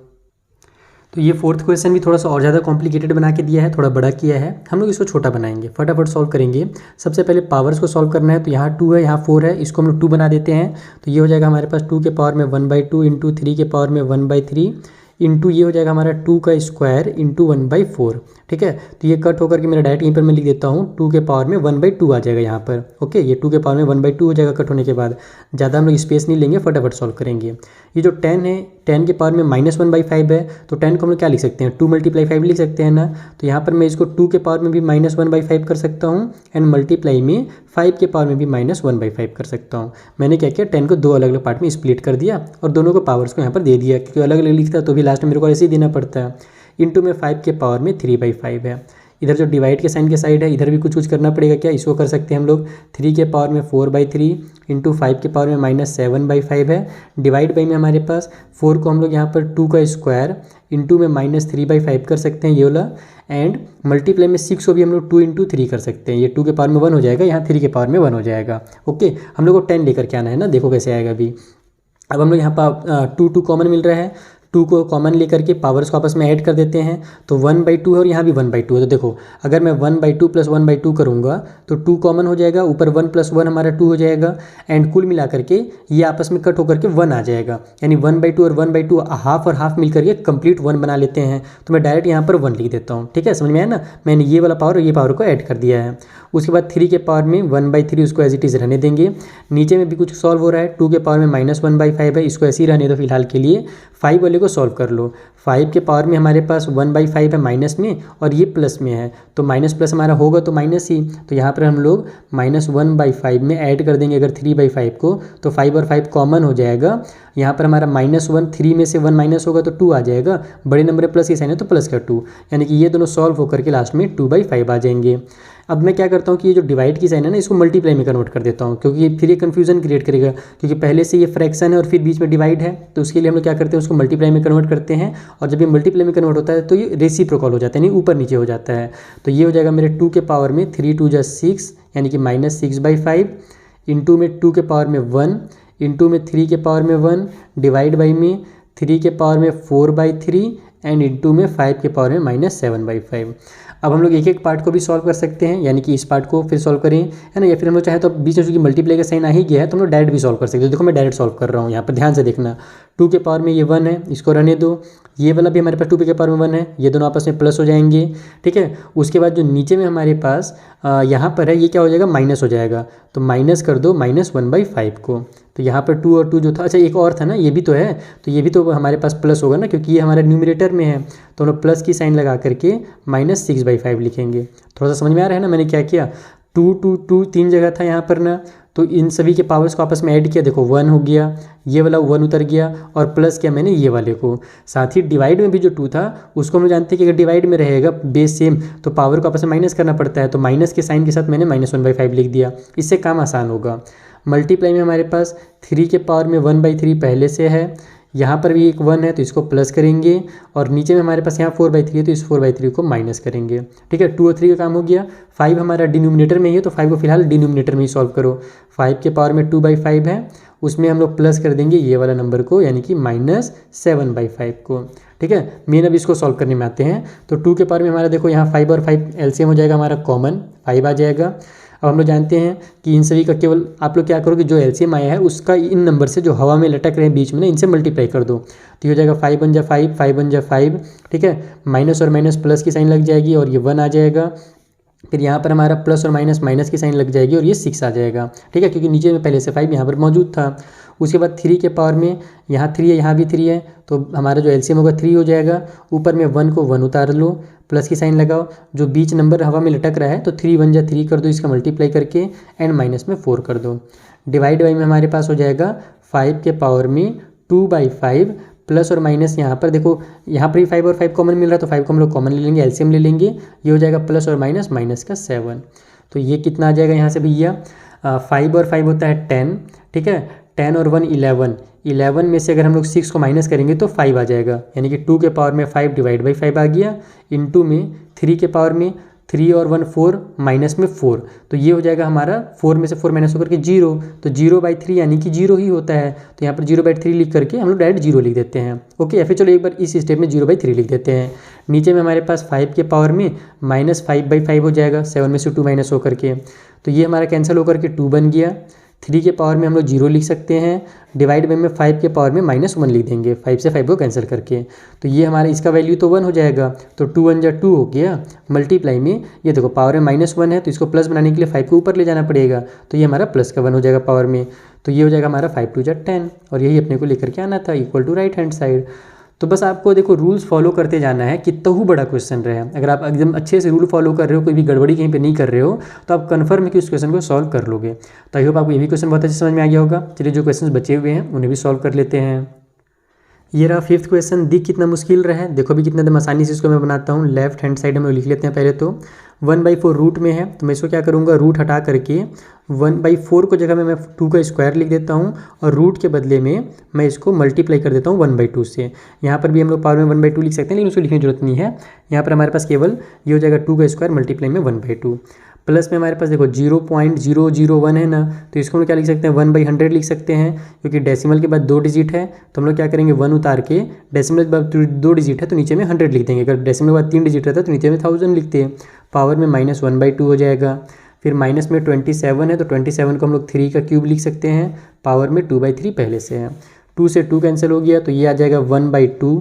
तो ये फोर्थ क्वेश्चन भी थोड़ा सा और ज़्यादा कॉम्प्लिकेटेड बना के दिया है, थोड़ा बड़ा किया है। हम लोग इसको छोटा बनाएंगे, फटाफट सॉल्व करेंगे। सबसे पहले पावर्स को सॉल्व करना है। तो यहाँ 2 है, यहाँ 4 है, इसको हम लोग 2 बना देते हैं। तो ये हो जाएगा हमारे पास 2 के पावर में 1/2 इंटू 3 के पावर में 1/3 इंटू ये हो जाएगा हमारा 2 का स्क्वायर इंटू 1/4। ठीक है, तो ये कट होकर के मेरा डायरेक्ट यहीं पर मैं लिख देता हूँ 2 के पावर में 1/2 आ जाएगा यहाँ पर। ओके, ये 2 के पावर में 1/2 हो जाएगा कट होने के बाद। ज़्यादा हम लोग स्पेस नहीं लेंगे, फटाफट सॉल्व करेंगे। ये जो 10 है, 10 के पावर में -1/5 है, तो 10 को हम लोग क्या लिख सकते हैं, 2 × 5 लिख सकते हैं ना। तो यहाँ पर मैं इसको 2 के पावर में भी -1/5 कर सकता हूँ, एंड मल्टीप्लाई में 5 के पावर में भी -1/5 कर सकता हूँ। मैंने क्या किया, 10 को 2 अलग अलग पार्ट में स्प्लिट कर दिया, और दोनों को पावर्स को यहाँ पर दे दिया, क्योंकि अलग अलग लिखता तो भी लास्ट में मेरे को ऐसे ही देना पड़ता है। इंटू में 5 के पावर में 3/5 है। इधर जो डिवाइड के साइन के साइड है, इधर भी कुछ करना पड़ेगा क्या, इसको कर सकते हैं हम लोग। 3 के पावर में 4/3 इंटू 5 के पावर में -7/5 है। डिवाइड बाई में हमारे पास 4 को हम लोग यहाँ पर 2 का स्क्वायर इंटू में -3/5 कर सकते हैं, ये वाला। एंड मल्टीप्लाई में 6 को भी हम लोग 2 × 3 कर सकते हैं, ये 2 के पावर में 1 हो जाएगा, यहाँ 3 के पावर में 1 हो जाएगा। ओके, हम लोग को 10 लेकर के आना है ना, देखो कैसे आएगा अभी। अब हम लोग यहाँ पर 2 कॉमन मिल रहा है, 2 को कॉमन लेकर के पावर्स को आपस में ऐड कर देते हैं, तो 1/2 है, और यहाँ भी 1/2 है। तो देखो अगर मैं 1/2 + 1/2 करूँगा तो 2 कॉमन हो जाएगा, ऊपर 1 + 1 हमारा 2 हो जाएगा, एंड कुल मिला करके ये आपस में कट होकर के 1 आ जाएगा, यानी 1/2 और 1/2 हाफ और हाफ मिल करके कंप्लीट 1 बना लेते हैं। तो मैं डायरेक्ट यहाँ पर 1 लिख देता हूँ। ठीक है, समझ में आया ना, मैंने ये वाला पावर और ये पावर को ऐड कर दिया है। उसके बाद 3 के पावर में 1/3 उसको एज इट इज़ रहने देंगे। नीचे में भी कुछ सॉल्व हो रहा है, 2 के पावर में -1/5 है, इसको ऐसे ही रहने दो फिलहाल के लिए। 5 वाले को सॉल्व कर लो। 5 के पावर में हमारे पास 1/5 है माइनस में, और ये प्लस में है, तो माइनस प्लस हमारा होगा तो माइनस ही। तो यहाँ पर हम लोग -1/5 में ऐड कर देंगे अगर 3/5 को, तो 5 और 5 कॉमन हो जाएगा। यहाँ पर हमारा -1, 3 में से 1 माइनस होगा तो 2 आ जाएगा, बड़े नंबर प्लस की साइन है तो प्लस का 2, यानी कि ये दोनों सॉल्व होकर के लास्ट में 2/5 आ जाएंगे। अब मैं क्या करता हूँ कि ये जो डिवाइड की साइन है ना, इसको मल्टीप्लाई में कन्वर्ट कर देता हूँ, क्योंकि फिर ये कन्फ्यूजन क्रिएट करेगा, क्योंकि पहले से ये फ्रैक्शन है और फिर बीच में डिवाइड है, तो उसके लिए हम लोग क्या करते हैं, उसको मल्टीप्लाई में कन्वर्ट करते हैं। और जब ये मल्टीप्लाई में कन्वर्ट होता है तो ये रेसिप्रोकल हो जाता है, यानी ऊपर नीचे हो जाता है। तो ये हो जाएगा मेरे 2 के पावर में 3 × 2 = 6, यानी कि -6/5 इंटू में 2 के पावर में 1 इंटू में 3 के पावर में 1 डिवाइड बाई में 3 के पावर में 4/3 एंड इंटू में 5 के पावर में -7/5। अब हम लोग एक एक पार्ट को भी सॉल्व कर सकते हैं, यानी कि इस पार्ट को फिर सॉल्व करें, है ना, या फिर हम लोग चाहे तो बीच में चूंकि मल्टीप्लाई का साइन आ ही गया है तो हम लोग डायरेक्ट भी सॉल्व कर सकते हैं। देखो मैं डायरेक्ट सॉल्व कर रहा हूँ, यहाँ पर ध्यान से देखना। 2 के पावर में ये 1 है, इसको रहने दो। ये वाला भी हमारे पास 2 के पावर में 1 है, ये दोनों आपस में प्लस हो जाएंगे। ठीक है, उसके बाद जो नीचे में हमारे पास यहाँ पर है, ये क्या हो जाएगा, माइनस हो जाएगा, तो माइनस कर दो -1/5 को। तो यहाँ पर 2 और 2 जो था, अच्छा एक और था ना, ये भी तो है, तो ये भी तो हमारे पास प्लस होगा ना, क्योंकि ये हमारे न्यूमरेटर में है, तो हम लोग प्लस की साइन लगा करके -6/5 लिखेंगे। थोड़ा सा समझ में आ रहा है ना मैंने क्या किया। 2 2 2 3 जगह था यहाँ पर ना, तो इन सभी के पावर्स को आपस में ऐड किया, देखो 1 हो गया, ये वाला 1 उतर गया, और प्लस किया मैंने ये वाले को। साथ ही डिवाइड में भी जो 2 था उसको हम लोग जानते हैं कि अगर डिवाइड में रहेगा बेस सेम तो पावर को आपस में माइनस करना पड़ता है, तो माइनस के साइन के साथ मैंने -1/5 लिख दिया, इससे काम आसान होगा। मल्टीप्लाई में हमारे पास 3 के पावर में 1/3 पहले से है, यहाँ पर भी एक 1 है तो इसको प्लस करेंगे, और नीचे में हमारे पास यहाँ 4/3 है तो इस 4/3 को माइनस करेंगे। ठीक है, 2 और 3 का काम हो गया। 5 हमारा डिनोमिनेटर में ही है, तो 5 को फिलहाल डिनोमिनेटर में ही सॉल्व करो। 5 के पावर में 2/5 है, उसमें हम लोग प्लस कर देंगे ये वाला नंबर को, यानी कि -7/5 को। ठीक है, मेन अब इसको सॉल्व करने में आते हैं। तो 2 के पावर में हमारा देखो यहाँ 5 और 5 एलसीएम हो जाएगा हमारा कॉमन, 5 आ जाएगा। अब हम लोग जानते हैं कि इन सभी का केवल आप लोग क्या करोगे, जो एलसीएम आया है उसका इन नंबर से जो हवा में लटक रहे हैं बीच में ना, इनसे मल्टीप्लाई कर दो। तो ये हो जाएगा 5 × 5, 5 × 5। ठीक है, माइनस और माइनस प्लस की साइन लग जाएगी और ये 1 आ जाएगा। फिर यहाँ पर हमारा प्लस और माइनस माइनस की साइन लग जाएगी और ये 6 आ जाएगा। ठीक है, क्योंकि नीचे में पहले से 5 यहाँ पर मौजूद था। उसके बाद 3 के पावर में यहाँ 3 है, यहाँ भी 3 है, तो हमारा जो एलसीएम होगा 3 हो जाएगा। ऊपर में 1 को 1 उतार लो, प्लस की साइन लगाओ, जो बीच नंबर हवा में लटक रहा है तो 3 × 3 कर दो, इसका मल्टीप्लाई करके एंड माइनस में 4 कर दो। डिवाइड बाई में हमारे पास हो जाएगा 5 के पावर में 2/5 प्लस और माइनस यहाँ पर देखो, यहाँ पर भी 5 और 5 कॉमन मिल रहा है तो 5 को हम लोग कॉमन ले लेंगे, एलसीएम ले लेंगे। ये हो जाएगा प्लस और माइनस, माइनस का 7। तो ये कितना आ जाएगा यहाँ से भैया, 5 और 5 होता है 10। ठीक है, 10 और 1 11, 11 में से अगर हम लोग 6 को माइनस करेंगे तो 5 आ जाएगा, यानी कि 2 के पावर में 5 डिवाइड बाई 5 आ गया। इंटू में 3 के पावर में 3 और 1 4, माइनस में 4, तो ये हो जाएगा हमारा 4 में से 4 माइनस होकर के 0, तो 0/3 यानी कि 0 ही होता है। तो यहाँ पर 0/3 लिख करके हम लोग डायरेक्ट 0 लिख देते हैं। ओके, या फिर चलो एक बार इस स्टेप में 0/3 लिख देते हैं। नीचे में हमारे पास 5 के पावर में -5/5 हो जाएगा, 7 में से 2 माइनस होकर के, तो ये हमारा कैंसिल होकर के 2 बन गया। 3 के पावर में हम लोग 0 लिख सकते हैं, डिवाइड बाई में 5 के पावर में -1 लिख देंगे, 5 से 5 को कैंसिल करके, तो ये हमारा इसका वैल्यू तो 1 हो जाएगा। तो 2 × 1 = 2 हो गया। मल्टीप्लाई में ये देखो पावर में -1 है तो इसको प्लस बनाने के लिए 5 को ऊपर ले जाना पड़ेगा, तो ये हमारा प्लस का 1 हो जाएगा पावर में। तो ये हो जाएगा हमारा 5 × 2 = 10, और यही अपने को लेकर के आना था, equal to right hand side. तो बस आपको देखो रूल्स फॉलो करते जाना है, कितना ही बड़ा क्वेश्चन रहे। अगर आप एकदम अच्छे से रूल फॉलो कर रहे हो, कोई भी गड़बड़ी कहीं पे नहीं कर रहे हो, तो आप कन्फर्म है कि उस क्वेश्चन को सॉल्व कर लोगे। तो आई होप आपको ये भी क्वेश्चन बहुत अच्छे समझ में आ गया होगा। चलिए जो क्वेश्चन बचे हुए हैं उन्हें भी सॉल्व कर लेते हैं। ये रहा 5th क्वेश्चन। दिख कितना मुश्किल रहा है, देखो भी कितना एकदम आसानी से इसको मैं बनाता हूँ। लेफ्ट हैंड साइड हम लोग लिख लेते हैं पहले तो। 1/4 रूट में है, तो मैं इसको क्या करूँगा, रूट हटा करके 1/4 को जगह में मैं 2 का स्क्वायर लिख देता हूँ, और रूट के बदले में मैं इसको मल्टीप्लाई कर देता हूँ 1/2 से। यहाँ पर भी हम लोग पावर में 1/2 लिख सकते हैं, लेकिन उसको लिखने की जरूरत नहीं है। यहाँ पर हमारे पास केवल ये हो जाएगा 2 का स्क्वायर मल्टीप्लाई में 1/2। प्लस में हमारे पास देखो 0.001 है ना, तो इसको हम क्या लिख सकते हैं, 1/100 लिख सकते हैं, क्योंकि डेसिमल के बाद 2 डिजिट है, तो हम लोग क्या करेंगे 1 उतार के, डेसिमल के बाद 2 डिजिट है तो नीचे में 100 लिख देंगे। अगर डेसिमल के बाद 3 डिजिट रहता है तो नीचे में 1000 लिखते हैं। पावर में -1/2 हो जाएगा। फिर माइनस में 27 है, तो 27 को हम लोग 3 का क्यूब लिख सकते हैं, पावर में 2/3 पहले से है। 2 से 2 कैंसिल हो गया, तो ये आ जाएगा 1/2।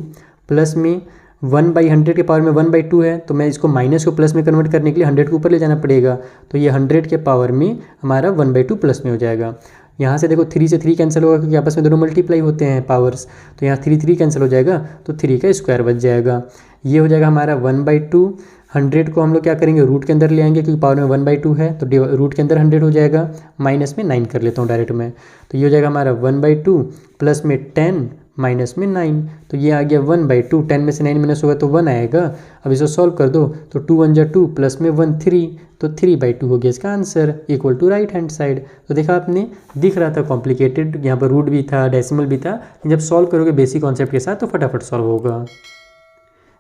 प्लस में 1/100 के पावर में 1/2 है, तो मैं इसको माइनस को प्लस में कन्वर्ट करने के लिए 100 को ऊपर ले जाना पड़ेगा, तो ये 100 के पावर में हमारा 1/2 प्लस में हो जाएगा। यहाँ से देखो 3 से 3 कैंसिल होगा, क्योंकि आपस में दोनों मल्टीप्लाई होते हैं पावर्स, तो यहाँ 3 कैंसिल हो जाएगा, तो 3 का स्क्वायर बच जाएगा। ये हो जाएगा हमारा 1/2। 100 को हम लोग क्या करेंगे, रूट के अंदर ले आएंगे, क्योंकि पावर में 1/2 है, तो रूट के अंदर 100 हो जाएगा। माइनस में 9 कर लेता हूँ डायरेक्ट में, तो ये हो जाएगा हमारा 1/2 प्लस में 10 माइनस में 9, तो ये आ गया 1/2। 10 में से 9 माइनस होगा तो 1 आएगा। अब इसको सॉल्व कर दो, तो 2 × 1 = 2 प्लस में 1 3, तो 3/2 हो गया इसका answer, equal to right hand side. तो देखा आपने, दिख रहा था कॉम्प्लिकेटेड, यहाँ पर रूट भी था, डेसिमल भी था, जब सॉल्व करोगे बेसिक कॉन्सेप्ट के साथ तो फटाफट सॉल्व होगा।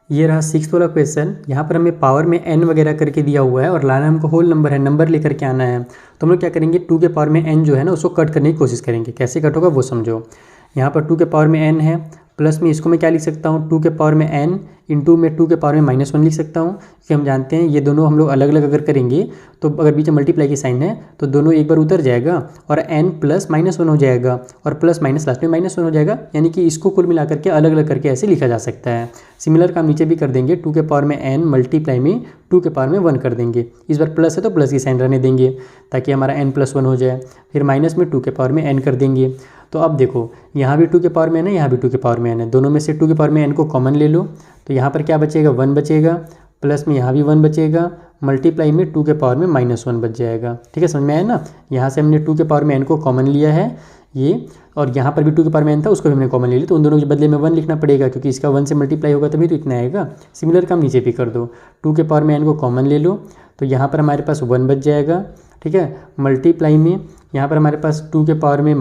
ये रहा 6th वाला क्वेश्चन। यहाँ पर हमें पावर में n वगैरह करके दिया हुआ है और लाना हमको होल नंबर है, नंबर लेकर के आना है। तो हम लोग क्या करेंगे, 2 के पावर में n जो है ना उसको कट करने की कोशिश करेंगे। कैसे कट होगा वो समझो। यहाँ पर 2 के पावर में n है, प्लस में इसको मैं क्या लिख सकता हूँ, 2 के पावर में n इंटू में 2 के पावर में -1 लिख सकता हूँ, क्योंकि हम जानते हैं ये दोनों हम लोग अलग अलग अगर करेंगे तो अगर बीच में मल्टीप्लाई की साइन है तो दोनों एक बार उतर जाएगा और n प्लस -1 हो जाएगा और प्लस माइनस लास्ट में -1 हो जाएगा, यानी कि इसको कुल मिला करके अलग अलग करके ऐसे लिखा जा सकता है। सिमिलर काम नीचे भी कर देंगे, 2 के पावर में n मल्टीप्लाई में 2 के पावर में 1 कर देंगे। इस बार प्लस है तो प्लस की साइन रहने देंगे ताकि हमारा n+1 हो जाए। फिर माइनस में 2 के पावर में n कर देंगे। तो अब देखो यहाँ भी 2 के पावर में n है, यहाँ भी 2 के पावर में n है, दोनों में से 2 के पावर में n को कॉमन ले लो, तो यहाँ पर क्या बचेगा 1 बचेगा, प्लस में यहाँ भी 1 बचेगा, मल्टीप्लाई में 2 के पावर में -1 बच जाएगा। ठीक है, समझ में आया ना। यहाँ से हमने 2 के पावर में n को कॉमन लिया है ये, और यहाँ पर भी 2 के पावर में n था उसको भी हमने कॉमन ले लिया, तो उन दोनों के बदले में 1 लिखना पड़ेगा, क्योंकि इसका 1 से मल्टीप्लाई होगा तभी तो इतना आएगा। सिमिलर काम नीचे भी कर दो, 2 के पावर में n को कॉमन ले लो, तो यहाँ पर हमारे पास 1 बच जाएगा। ठीक है, मल्टीप्लाई में यहाँ पर हमारे पास 2 के पावर में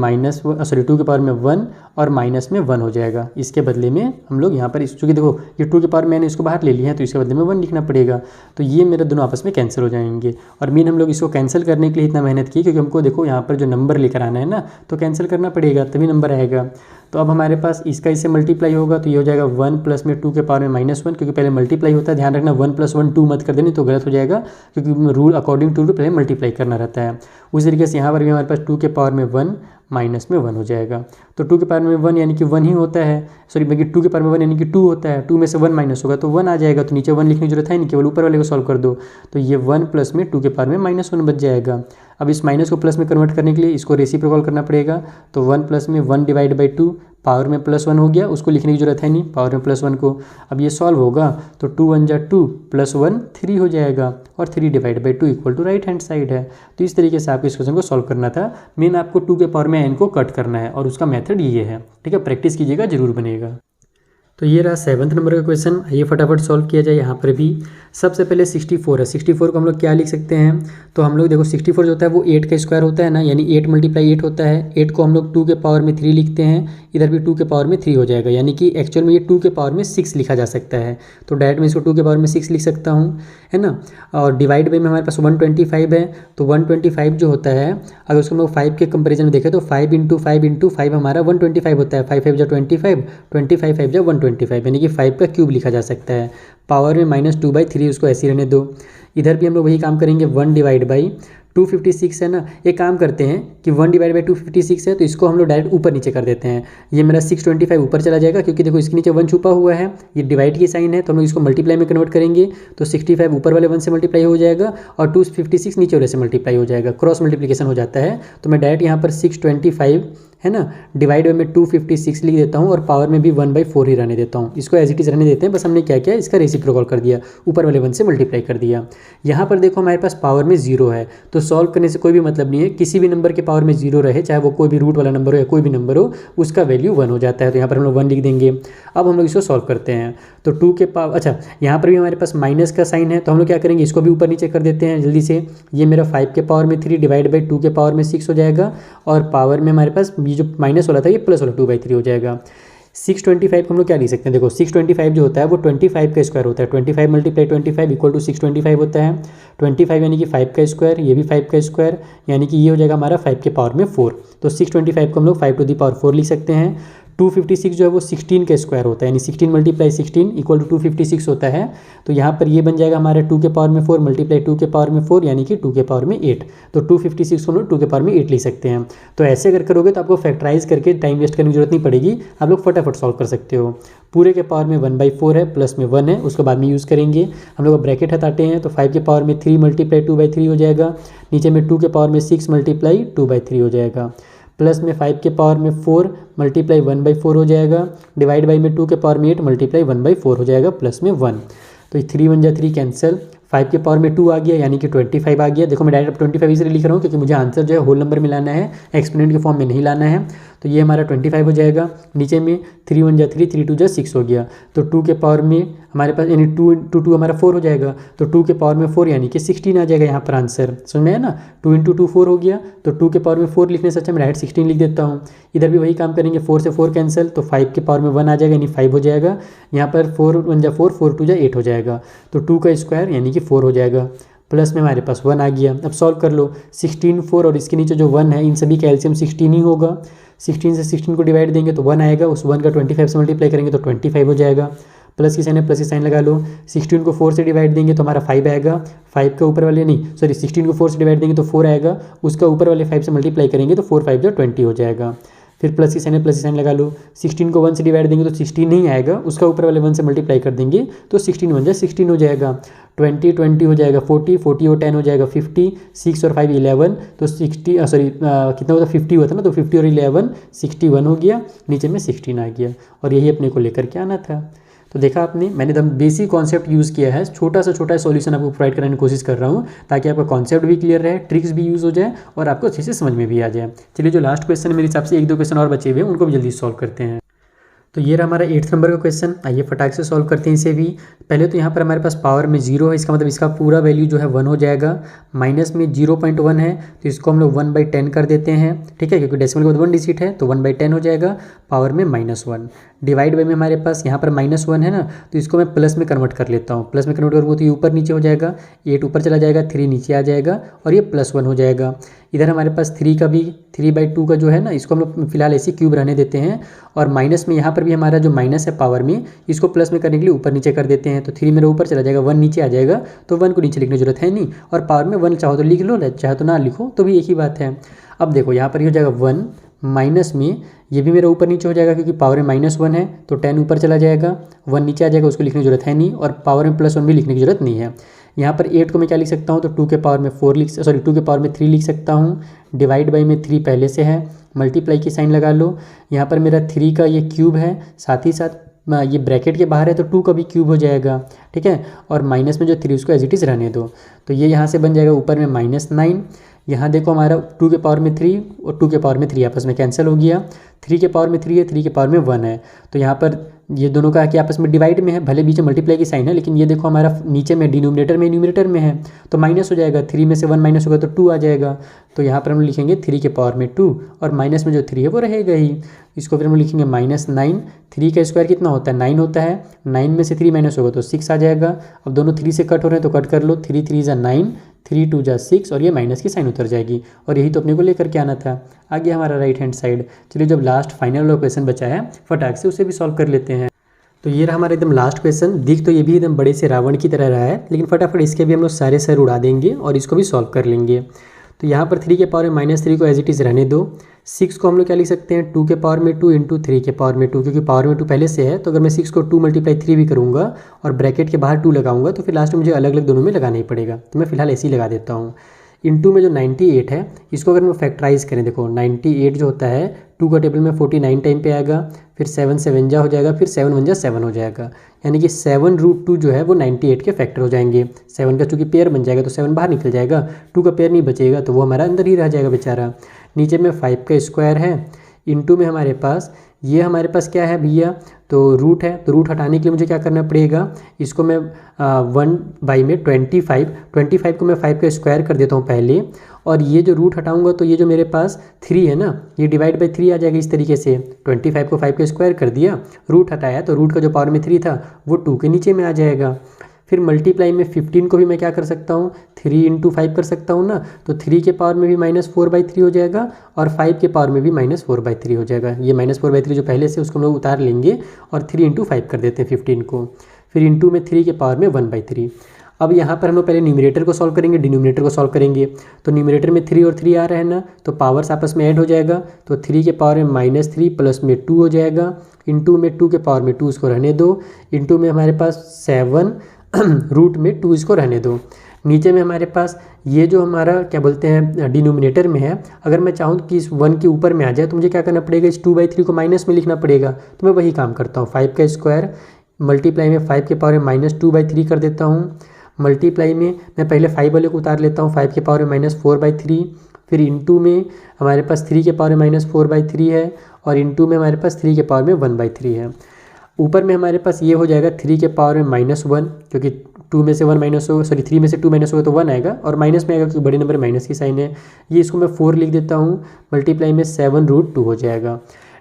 टू के पावर में 1 और माइनस में 1 हो जाएगा। इसके बदले में हम लोग यहाँ पर चूँकि देखो ये 2 के पावर मैंने इसको बाहर ले लिया है तो इसके बदले में 1 लिखना पड़ेगा। तो ये मेरे दोनों आपस में कैंसिल हो जाएंगे। और मीन हम लोग इसको कैंसिल करने के लिए इतना मेहनत की क्योंकि हमको देखो यहाँ पर जो नंबर लेकर आना है ना, तो कैंसिल करना पड़ेगा तभी नंबर आएगा। तो अब हमारे पास इसका इससे मल्टीप्लाई होगा तो ये हो जाएगा 1 प्लस में 2 के पावर में -1, क्योंकि पहले मल्टीप्लाई होता है, ध्यान रखना 1 + 1 2 मत कर देनी तो गलत हो जाएगा, क्योंकि रूल अकॉर्डिंग टू रूल पहले मल्टीप्लाई करना रहता है। उसी तरीके से यहाँ पर भी हमारे पास 2 के पावर में 1 माइनस में 1 हो जाएगा। तो 2 के पावर में 1 यानी कि 1 ही होता है, सॉरी बाकी 2 के पावर में 1 यानी कि 2 होता है, 2 में से 1 माइनस होगा तो 1 आ जाएगा। तो नीचे 1 लिखने की जरूरत है नहीं, केवल ऊपर वाले को सॉल्व कर दो। तो ये 1 प्लस में 2 के पावर में -1 बच जाएगा। अब इस माइनस को प्लस में कन्वर्ट करने के लिए इसको रेसिप्रोकल करना पड़ेगा। तो 1 प्लस में 1 डिवाइड बाई 2 पावर में +1 हो गया, उसको लिखने की जरूरत है नहीं, पावर में +1 को। अब ये सॉल्व होगा तो 2 1 जा 2 + 1 3 हो जाएगा और 3 divide by 2 equal to right hand side है। तो इस तरीके से आपको इस क्वेश्चन को सॉल्व करना था। मेन आपको 2 के पावर में n को कट करना है और उसका मेथड ये है, ठीक है, प्रैक्टिस कीजिएगा, जरूर बनेगा। तो ये रहा 7th नंबर का क्वेश्चन, ये फटाफट सॉल्व किया जाए। यहाँ पर भी सबसे पहले 64 है, 64 को हम लोग क्या लिख सकते हैं, तो हम लोग देखो 64 जो होता है वो 8 का स्क्वायर होता है ना, यानी 8 × 8 होता है। 8 को हम लोग 2 के पावर में 3 लिखते हैं, इधर भी 2 के पावर में 3 हो जाएगा, यानी कि एक्चुअल में ये 2 के पावर में 6 लिखा जा सकता है। तो डायरेक्ट मैं इसको 2 के पावर में 6 लिख सकता हूँ, है ना। और डिवाइड बाई में हमारे पास 125 है, तो 125 जो होता है अगर उसको हम लोग 5 के कंपेरिजन में देखें तो 5 × 5 × 5 हमारा 125 होता है। 5 5 जा 25, 25 5 जा 125, यानी कि 5 का क्यूब लिखा जा सकता है। पावर में -2/3 उसको ऐसे रहने दो। इधर भी हम लोग वही काम करेंगे, 1 डिवाइड बाई 256 है ना। एक काम करते हैं कि 1 डिवाइड बाई 256 है तो इसको हम लोग डायरेक्ट ऊपर नीचे कर देते हैं। ये मेरा 625 ऊपर चला जाएगा, क्योंकि देखो इसके नीचे 1 छुपा हुआ है, ये डिवाइड की साइन है, तो हम लोग इसको मल्टीप्लाई में कन्वर्ट करेंगे। तो 65 ऊपर वाले 1 से मल्टीप्लाई हो जाएगा और 256 नीचे वाले से मल्टीप्लाई हो जाएगा, क्रॉस मल्टीप्लिकेशन हो जाता है। तो मैं डायरेक्ट यहाँ पर 625 है ना डिवाइड में 256 लिख देता हूँ और पावर में भी 1/4 ही रहने देता हूँ। इसको एज इट इज रहने देते हैं, बस हमने क्या किया इसका रेसिप्रोकल कर दिया, ऊपर वाले 1 से मल्टीप्लाई कर दिया। यहाँ पर देखो हमारे पास पावर में 0 है, तो सॉल्व करने से कोई भी मतलब नहीं है। किसी भी नंबर के पावर में 0 रहे, चाहे वो कोई भी रूट वाला नंबर हो या कोई भी नंबर हो, उसका वैल्यू 1 हो जाता है। तो यहाँ पर हम लोग 1 लिख देंगे। अब हम लोग इसको सॉल्व करते हैं। तो 2 के पावर, अच्छा यहाँ पर भी हमारे पास माइनस का साइन है, तो हम लोग क्या करेंगे इसको भी ऊपर नीचे कर देते हैं जल्दी से। ये मेरा 5 के पावर में 3 डिवाइड बाई 2 के पावर में 6 हो जाएगा और पावर में हमारे पास ये जो माइनस वाला था ये प्लस वाला 2/3 हो जाएगा। 625 को हम लोग क्या लिख सकते हैं, देखो 625 जो होता है वो 25 का स्क्वायर होता है। 25 × 25 इक्वल टू 625 होता है। 25 यानी कि 5 का स्क्वायर, ये भी 5 का स्क्वायर, यानी कि ये हो जाएगा हमारा 5 के पावर में 4। तो 625 को हम लोग 5 टू द पावर 4 लिख सकते हैं। 256 जो है वो 16 का स्क्वायर होता है, यानी 16 × 16 इक्वल टू 256 होता है। तो यहाँ पर ये बन जाएगा हमारा 2 के पावर में 4 × 2 के पावर में 4, यानी कि 2 के पावर में 8। तो 256 को हम लोग 2 के पावर में 8 लिख सकते हैं। तो ऐसे अगर करोगे तो आपको फैक्टराइज करके टाइम वेस्ट करने की जरूरत नहीं पड़ेगी, आप लोग फटाफट सॉल्व कर सकते हो। पूरे के पावर में 1/4 है, प्लस में 1 है, उसको बाद में यूज़ करेंगे। हम लोग ब्रैकेट हटाते हैं तो 5 के पावर में 3 × 2/3 हो जाएगा, नीचे में 2 के पावर में 6 × 2/3 हो जाएगा, प्लस में 5 के पावर में 4 × 1/4 हो जाएगा, डिवाइड बाई में 2 के पावर में 8 × 1/4 हो जाएगा, प्लस में 1। तो 3 1 जा 3 कैंसिल, 5 के पावर में 2 आ गया, यानी कि 25 आ गया। देखो मैं डायरेक्ट 25 इसलिए लिख रहा हूँ क्योंकि मुझे आंसर जो है होल नंबर में लाना है, एक्सपोनेंट के फॉर्म में नहीं लाना है। तो ये हमारा 25 हो जाएगा। नीचे में 3 1 जा 3, 3 2 जा 6 हो गया। तो 2 के पावर में हमारे पास यानी 2 × 2 हमारा 4 हो जाएगा, तो 2 के पावर में 4 यानी कि 16 आ जाएगा यहाँ पर आंसर। समझ में है ना, 2 × 2 4 हो गया। तो 2 के पावर में 4 लिखने से अच्छा मैं डायरेक्ट 16 लिख देता हूँ। इधर भी वही काम करेंगे, 4 से 4 कैंसिल, तो 5 के पावर में 1 आ जाएगा, यानी 5 हो जाएगा। यहाँ पर 4 1 जा 4, 4 2 जा 8 हो जाएगा। तो 2 का स्क्वायर यानी कि 4 हो जाएगा, प्लस में हमारे पास 1 आ गया। अब सॉल्व कर लो, 16 4 और इसके नीचे जो 1 है इन सभी का एलसीएम 16 ही होगा। 16 से 16 को डिवाइड देंगे तो 1 आएगा, उस 1 का 25 से मल्टीप्लाई करेंगे तो 25 हो जाएगा। प्लस की साइन है, प्लस की साइन लगा लो। 16 को 4 से डिवाइड देंगे तो हमारा 5 आएगा। 5 का ऊपर वाले नहीं, सॉरी 16 को 4 से डिवाइड देंगे तो 4 आएगा, उसका ऊपर वाले 5 से मल्टीप्लाई करेंगे तो 4 5 जो 20 हो जाएगा। फिर प्लस की साइन है, प्लस की साइन लगा लो। 16 को 1 से डिवाइड देंगे तो 16 नहीं आएगा, उसका ऊपर वाले 1 से मल्टीप्लाई कर देंगे तो 16 1 जा 16 हो जाएगा। 20 20 हो जाएगा, 40 40 और 10 हो जाएगा 50, 6 और 5 11, तो 60 सॉरी कितना होता है 50 होता है ना, तो 50 और 11 61 हो गया, नीचे में 16 आ गया। और यही अपने को लेकर के आना था। तो देखा आपने, मैंने एकदम बेसिक कॉन्सेप्ट यूज़ किया है, छोटा सा छोटा सॉल्यूशन आपको प्रोवाइड कराने की कोशिश कर रहा हूँ ताकि आपका कॉन्सेप्ट भी क्लियर रहे, ट्रिक्स भी यूज़ हो जाए और आपको अच्छे से समझ में भी आ जाए। चलिए जो लास्ट क्वेश्चन मेरे हिसाब से 1 2 क्वेश्चन और बचे हुए हैं उनको भी जल्दी सॉल्व करते हैं। तो ये रहा हमारा 8th नंबर का क्वेश्चन, आइए फटाक से सॉल्व करते हैं इसे भी। पहले तो यहाँ पर हमारे पास पावर में 0 है, इसका मतलब इसका पूरा वैल्यू जो है 1 हो जाएगा। माइनस में 0.1 है तो इसको हम लोग 1/10 कर देते हैं, ठीक है, क्योंकि डेसिमल के बाद 1 डिजिट है तो 1/10 हो जाएगा। पावर में -1 डिवाइड बाई में हमारे पास यहाँ पर -1 है ना, तो इसको मैं प्लस में कन्वर्ट कर लेता हूँ। प्लस में कन्वर्ट करूँगा तो ये ऊपर नीचे हो जाएगा, 8 ऊपर चला जाएगा, 3 नीचे आ जाएगा और ये +1 हो जाएगा। इधर हमारे पास 3 का भी 3/2 का जो है ना, इसको हम लोग फिलहाल ऐसे क्यूब रहने देते हैं। और माइनस में यहाँ पर भी हमारा जो माइनस है पावर में, इसको प्लस में करने के लिए ऊपर नीचे कर देते हैं। तो 3 मेरा ऊपर चला जाएगा, 1 नीचे आ जाएगा, तो 1 को नीचे लिखने की जरूरत है नहीं। और पावर में 1 चाहो तो लिख लो, चाहे तो ना लिखो, तो भी एक ही बात है। अब देखो यहाँ पर ये हो जाएगा 1 माइनस में ये भी मेरा ऊपर नीचे हो जाएगा, क्योंकि पावर में -1 है तो 10 ऊपर चला जाएगा, 1 नीचे आ जाएगा, उसको लिखने की जरूरत है नहीं। और पावर में +1 भी लिखने की जरूरत नहीं है। यहाँ पर 8 को मैं क्या लिख सकता हूँ, तो 2 के पावर में 2 के पावर में 3 लिख सकता हूँ। डिवाइड बाई में 3 पहले से है, मल्टीप्लाई की साइन लगा लो। यहाँ पर मेरा 3 का ये क्यूब है, साथ ही साथ ये ब्रैकेट के बाहर है तो 2 का भी क्यूब हो जाएगा, ठीक है। और माइनस में जो 3 उसको एज इट इज़ रहने दो, तो ये यहाँ से बन जाएगा ऊपर में -9। यहाँ देखो हमारा 2 के पावर में 3 और 2 के पावर में 3 आपस में कैंसिल हो गया। 3 के पावर में 3 है, 3 के पावर में 1 है, तो यहाँ पर ये दोनों का कि आपस में डिवाइड में है, भले बीच में मल्टीप्लाई की साइन है, लेकिन ये देखो हमारा नीचे में डिनोमिनेटर में न्यूमरेटर में है तो माइनस हो जाएगा। 3 में से 1 माइनस होगा तो 2 आ जाएगा, तो यहाँ पर हम लिखेंगे 3 के पावर में 2 और माइनस में जो 3 है वो रहेगा ही। इसको फिर हम लिखेंगे -9। 3 का स्क्वायर कितना होता है, 9 होता है। 9 में से 3 माइनस होगा तो 6 आ जाएगा। अब दोनों 3 से कट हो रहे हैं तो कट कर लो, 3 3 = 9, 3 2 = 6 और ये माइनस की साइन उतर जाएगी। और यही तो अपने को लेकर के आना था। आ गया हमारा राइट हैंड साइड। चलिए जब लास्ट फाइनल वाला क्वेश्चन बचा है फटाक से उसे भी सॉल्व कर लेते हैं। तो ये रहा हमारा एकदम लास्ट क्वेश्चन। दिख तो ये भी एकदम बड़े से रावण की तरह रहा है, लेकिन फटाफट इसके भी हम लोग सारे सर उड़ा देंगे और इसको भी सॉल्व कर लेंगे। तो यहाँ पर 3 के पावर में -3 को एज इट इज़ रहने दो। 6 को हम लोग क्या लिख सकते हैं, 2 के पावर में 2 इंटू 3 के पावर में 2, क्योंकि पावर में 2 पहले से है। तो अगर मैं 6 को 2 × 3 भी करूँगा और ब्रैकेट के बाहर 2 लगाऊंगा तो फिर लास्ट में मुझे अलग अलग दोनों में लगाना ही पड़ेगा, तो मैं फिलहाल ऐसे ही लगा देता हूँ। इंटू में जो 98 है इसको अगर हम फैक्टराइज करें, देखो 98 जो होता है 2 का टेबल में 49 टाइम पे आएगा, फिर 7 7 जा हो जाएगा, फिर 7 1 जा 7 हो जाएगा, यानी कि 7√2 जो है वो 98 के फैक्टर हो जाएंगे। 7 का चूँकि पेयर बन जाएगा तो 7 बाहर निकल जाएगा, 2 का पेयर नहीं बचेगा तो वो हमारा अंदर ही रह जाएगा बेचारा। नीचे में 5 का स्क्वायर है, इंटू में हमारे पास ये हमारे पास क्या है भैया, तो रूट है। तो रूट हटाने के लिए मुझे क्या करना पड़ेगा, इसको मैं 1 में 25 को मैं 5 का स्क्वायर कर देता हूँ पहले, और ये जो रूट हटाऊंगा तो ये जो मेरे पास 3 है ना, ये डिवाइड बाई 3 आ जाएगा इस तरीके से। 25 को 5 का स्क्वायर कर दिया, रूट हटाया तो रूट का जो पावर में 3 था वो 2 के नीचे में आ जाएगा। फिर मल्टीप्लाई में 15 को भी मैं क्या कर सकता हूँ, 3 × 5 कर सकता हूँ ना, तो 3 के पावर में भी -4/3 हो जाएगा और 5 के पावर में भी -4/3 हो जाएगा। ये -4/3 जो पहले से उसको हम लोग उतार लेंगे और 3 × 5 कर देते हैं 15 को, फिर इंटू में 3 के पावर में 1/3। अब यहाँ पर हम लोग पहले न्यूमरेटर को सॉल्व करेंगे, डिनोमिनेटर को सॉल्व करेंगे। तो न्यूमरेटर में 3 और 3 आ रहा है ना, तो पावर्स आपस में ऐड हो जाएगा, तो 3 के पावर में -3 प्लस में 2 हो जाएगा, इंटू में 2 के पावर में 2 इसको रहने दो, इंटू में हमारे पास 7 रूट में 2 इसको रहने दो। नीचे में हमारे पास ये जो हमारा क्या बोलते हैं डिनोमिनेटर में है, अगर मैं चाहूँ कि इस 1 के ऊपर में आ जाए तो मुझे क्या करना पड़ेगा, इस 2/3 को माइनस में लिखना पड़ेगा। तो मैं वही काम करता हूँ, 5 का स्क्वायर मल्टीप्लाई में 5 के पावर में -2/3 कर देता हूँ। मल्टीप्लाई में मैं पहले 5 वाले को उतार लेता हूँ, 5 के पावर में -4/3, फिर इंटू में हमारे पास 3 के पावर में -4/3 है, और इंटू में हमारे पास 3 के पावर में 1/3 है। ऊपर में हमारे पास ये हो जाएगा 3 के पावर में -1, क्योंकि 2 में से 1 माइनस होगा, सॉरी 3 में से 2 माइनस होगा तो 1 आएगा, और माइनस में आएगा क्योंकि बड़े नंबर माइनस की साइन है। ये इसको मैं 4 लिख देता हूँ, मल्टीप्लाई में 7√2 हो जाएगा।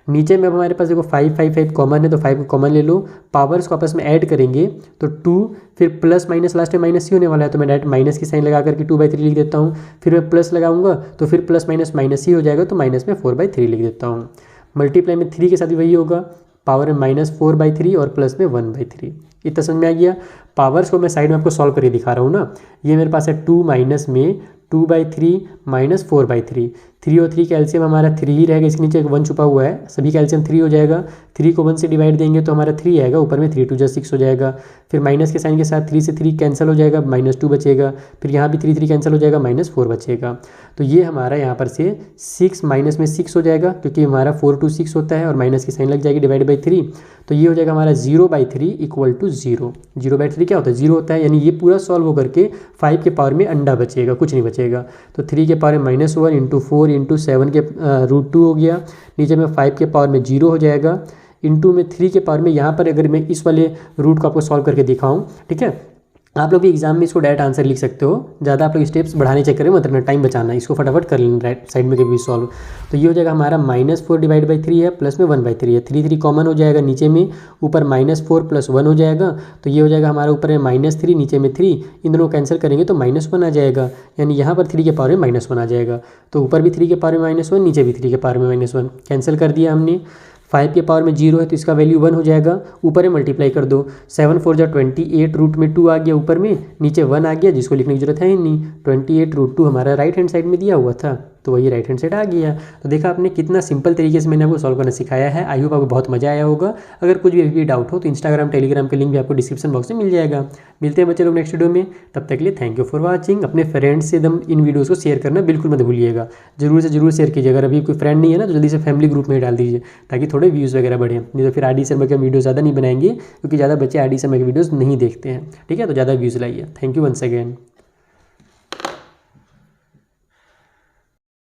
नीचे में अब हमारे पास देखो 5 5 5 कॉमन है, तो 5 को कॉमन ले लो, पावर्स को आपस में ऐड करेंगे तो 2, फिर प्लस माइनस लास्ट में माइनस ही होने वाला है, तो मैं डायरेक्ट माइनस की साइन लगा करके 2/3 लिख देता हूँ। फिर मैं प्लस लगाऊंगा तो फिर प्लस माइनस माइनस ही हो जाएगा, तो माइनस में 4/3 लिख देता हूँ। मल्टीप्लाई में 3 के साथ भी वही होगा, पावर में -4/3 और प्लस में 1/3। इतना समझ में आ गया। पावर्स को मैं साइड में आपको सॉल्व करके दिखा रहा हूँ ना, ये मेरे पास है 2 माइनस में 2/3 -4/3, 3 और 3 कैल्शियम हमारा 3 ही रहेगा, इसके नीचे एक 1 छुपा हुआ है, सभी कैल्शियम 3 हो जाएगा। 3 को 1 से डिवाइड देंगे तो हमारा 3 आएगा, ऊपर में 3 2 जा 6 हो जाएगा। फिर माइनस के साइन के साथ 3 से 3 कैंसिल हो जाएगा, -2 बचेगा, फिर यहाँ भी 3 3 कैंसिल हो जाएगा, -4 बचेगा। तो ये हमारा यहाँ पर से 6 माइनस में 6 हो जाएगा, क्योंकि हमारा 4 to 6 होता है और माइनस की साइन लग जाएगी डिवाइड बाई 3, तो ये हो जाएगा हमारा 0/3 = 0। 0/3 क्या होता है, 0 होता है, यानी ये पूरा सॉल्व होकर के 5 के पावर में अंडा बचेगा, कुछ नहीं बचेगा। तो 3 के पावर में -1 × 4 × 7 के √2 हो गया। नीचे में 5 के पावर में 0 हो जाएगा, इंटू में 3 के पावर में, यहाँ पर अगर मैं इस वाले रूट को आपको सॉल्व करके दिखाऊँ, ठीक है, आप लोग भी एग्जाम में इसको डायरेक्ट आंसर लिख सकते हो, ज़्यादा आप लोग स्टेप्स बढ़ाने चेक करें, मतलब टाइम बचाना, इसको फटाफट कर लेना राइट साइड में कभी सॉल्व। तो ये हो जाएगा हमारा -4 डिवाइड बाई 3 है, प्लस में 1/3 है, 3 कॉमन हो जाएगा नीचे में, ऊपर -4 + 1 हो जाएगा, तो ये हो जाएगा हमारा ऊपर में -3 नीचे में 3, इन दोनों कैंसिल करेंगे तो -1 आ जाएगा, यानी यहाँ पर 3 के पावर में -1 आ जाएगा। तो ऊपर भी 3 के पावर में -1, नीचे भी 3 के पावर में -1, कैंसिल कर दिया हमने। 5 के पावर में 0 है तो इसका वैल्यू 1 हो जाएगा, ऊपर में मल्टीप्लाई कर दो, 7 4 जा 28, रूट में 2 आ गया ऊपर में, नीचे 1 आ गया, जिसको लिखने की जरूरत है ही नहीं। 28 √2 हमारा राइट हैंड साइड में दिया हुआ था, तो वही राइट हैंड साइड आ गया। तो देखा आपने कितना सिंपल तरीके से मैंने आपको सॉल्व करना सिखाया है। आई होप आपको बहुत मजा आया होगा। अगर कुछ भी डाउट हो तो इंस्टाग्राम टेलीग्राम के लिंक भी आपको डिस्क्रिप्शन बॉक्स में मिल जाएगा। मिलते हैं बच्चे लोग नेक्स्ट वीडियो में, तब तक के लिए थैंक यू फॉर वॉचिंग। अपने फ्रेंड्स से एकदम इन वीडियोज़ को शेयर करना बिल्कुल मत भूलिएगा, जरूर से जरूर शेयर कीजिए। अगर अभी कोई फ्रेंड नहीं है ना तो जल्दी से फैमिली ग्रुप में डाल दीजिए, ताकि थोड़े व्यूज़ वगैरह बढ़े। नहीं तो फिर आर डी शर्मा के वीडियो ज़्यादा नहीं बनाएंगे, क्योंकि ज़्यादा बच्चे आर डी शर्मा के वीडियोज़ नहीं देखते हैं, ठीक है। तो ज़्यादा व्यूज़ लाइए। Thank you once again.